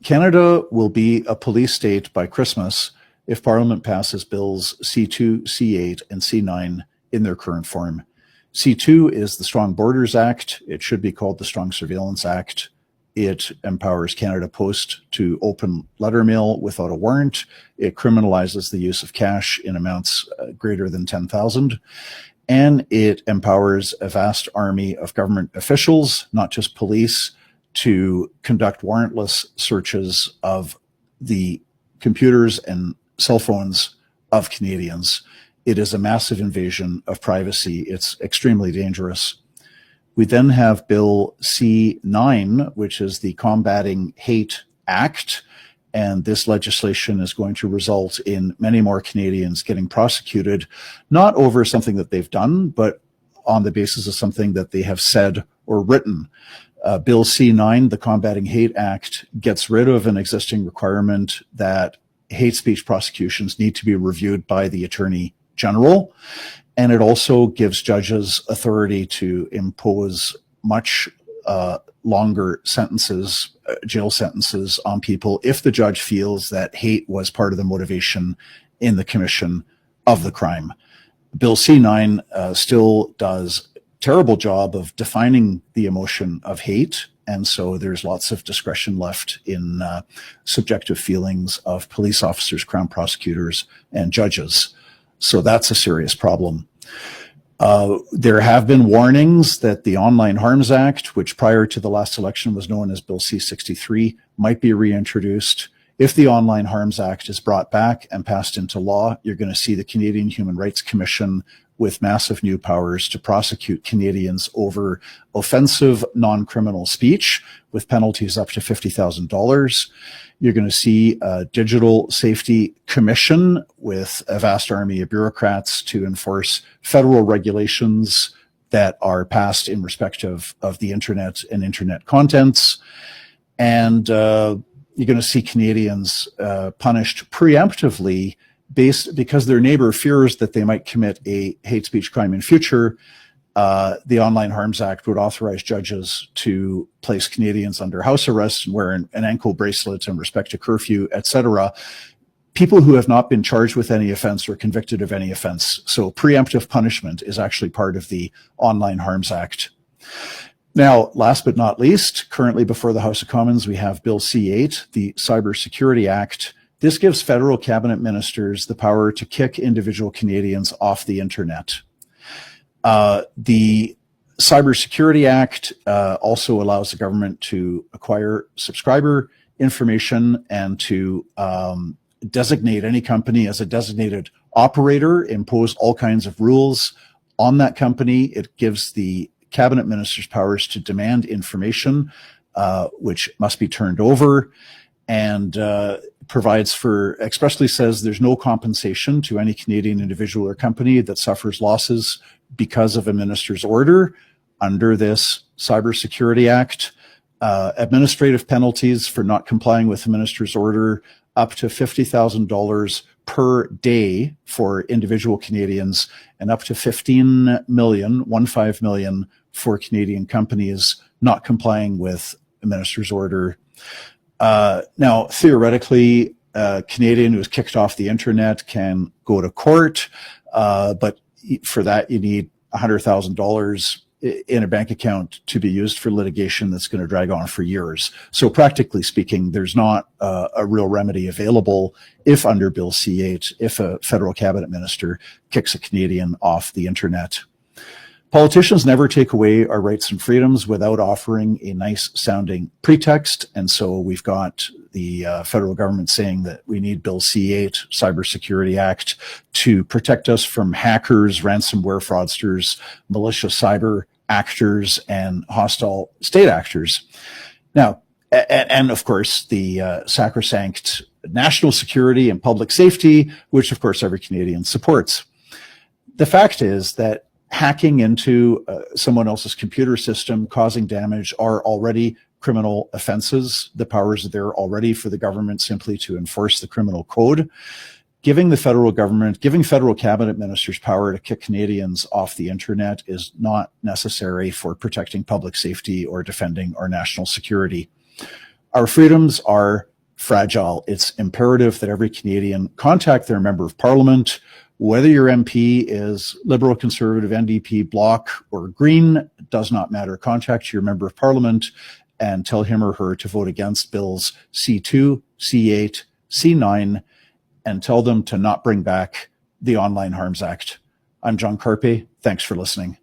Canada will be a police state by Christmas if Parliament passes bills C2, C8, and C9 in their current form. C2 is the Strong Borders Act. It should be called the Strong Surveillance Act. It empowers Canada Post to open letter mail without a warrant. It criminalizes the use of cash in amounts greater than 10,000. And it empowers a vast army of government officials, not just police, to conduct warrantless searches of the computers and cell phones of Canadians. It is a massive invasion of privacy. It's extremely dangerous. We then have Bill C9, which is the Combating Hate Act. And this legislation is going to result in many more Canadians getting prosecuted, not over something that they've done, but on the basis of something that they have said or written. Bill C9, the Combating Hate Act, gets rid of an existing requirement that hate speech prosecutions need to be reviewed by the Attorney General. And it also gives judges authority to impose much longer sentences, jail sentences on people if the judge feels that hate was part of the motivation in the commission of the crime. Bill C9 still does a terrible job of defining the emotion of hate, and so there's lots of discretion left in subjective feelings of police officers, Crown prosecutors, and judges. So that's a serious problem. There have been warnings that the Online Harms Act, which prior to the last election was known as Bill C-63, might be reintroduced. If the Online Harms Act is brought back and passed into law, you're going to see the Canadian Human Rights Commission with massive new powers to prosecute Canadians over offensive non-criminal speech with penalties up to $50,000. You're going to see a Digital Safety Commission with a vast army of bureaucrats to enforce federal regulations that are passed in respect of the internet and internet contents. And you're going to see Canadians punished preemptively because their neighbor fears that they might commit a hate speech crime in future. The Online Harms Act would authorize judges to place Canadians under house arrest and wear an ankle bracelet in respect to curfew, etc. People who have not been charged with any offense or convicted of any offense. So preemptive punishment is actually part of the Online Harms Act. Now, last but not least, currently before the House of Commons, we have Bill C8, the Cybersecurity Act. This gives federal cabinet ministers the power to kick individual Canadians off the internet. The Cybersecurity Act also allows the government to acquire subscriber information and to designate any company as a designated operator, impose all kinds of rules on that company. It gives the cabinet ministers powers to demand information, which must be turned over, and expressly says there's no compensation to any Canadian individual or company that suffers losses because of a minister's order under this Cybersecurity Act. Administrative penalties for not complying with the minister's order up to $50,000 per day for individual Canadians, and up to 15 million for Canadian companies not complying with the minister's order. Now, theoretically, a Canadian who is kicked off the internet can go to court, but for that you need $100,000 in a bank account to be used for litigation that's going to drag on for years. So practically speaking, there's not a real remedy available if under Bill C8, if a federal cabinet minister kicks a Canadian off the internet. Politicians never take away our rights and freedoms without offering a nice sounding pretext. And so we've got the federal government saying that we need Bill C8, Cybersecurity Act, to protect us from hackers, ransomware fraudsters, malicious cyber actors, and hostile state actors. Now, and of course, the sacrosanct national security and public safety, which of course every Canadian supports. The fact is that hacking into someone else's computer system, causing damage, are already criminal offenses. The powers are there already for the government simply to enforce the criminal code. Giving the federal government, giving federal cabinet ministers power to kick Canadians off the internet is not necessary for protecting public safety or defending our national security. Our freedoms are fragile. It's imperative that every Canadian contact their member of parliament, whether your MP is Liberal, Conservative, NDP, Bloc, or Green, does not matter. Contact your member of parliament and tell him or her to vote against bills C2, C8, C9, and tell them to not bring back the Online Harms Act. I'm John Carpe. Thanks for listening.